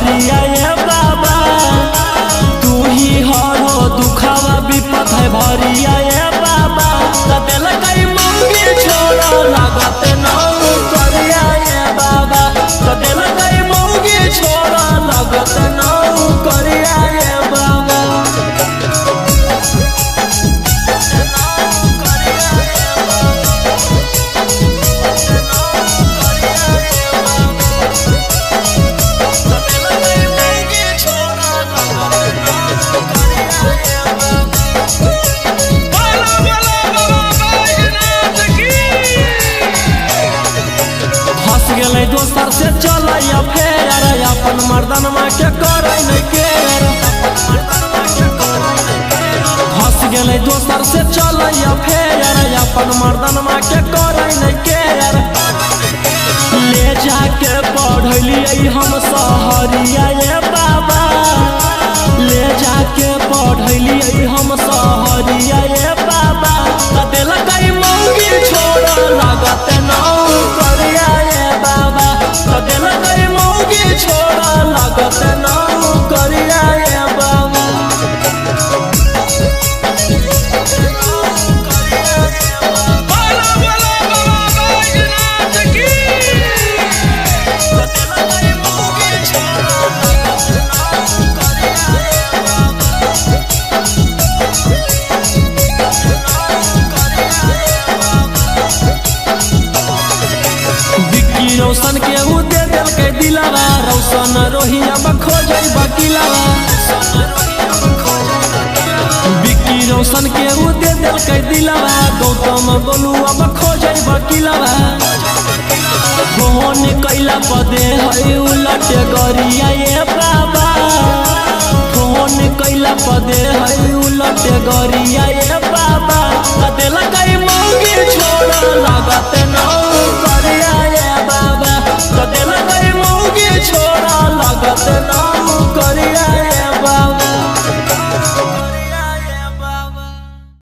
सहरिया ये बाबा तू ही हरो दुखावा विपत है भरिया ये बाबा दिल कई मंगी छोड़ा लागत नाऊ करिया ये बाबा दिल कई मंगी छोड़ा लागत नाऊ करिया ये बाबा दोसर से चल फेर अपन मर्दन माँ के करे नहीं केर फंस गए दोसर से चल फेर अपन मर्दन माँ के करे नहीं केर ले जाके पढ़लिए हम सहरिया ये बाबा ले जाके पढ़लिए हम सहरिया ये बाबा दिल कई मौगी छोड़ लागत नाऊ करिया ये बाबा दिल कई मौगी छोड़ा लागत नाऊ करिया ये बाबा रोशन के ऊ दे दिल के दिलावा रोशन रोहिया खोजे बकिलावा बिक्की रोशन के ऊ दे दिल के दिलावा गौतम गोलुआ खोजे बकिलावा फोन कैला पदे है उलट गरिया ये बाबा फोन कैला पदे है उलट गरिया ये बाबा दिल कई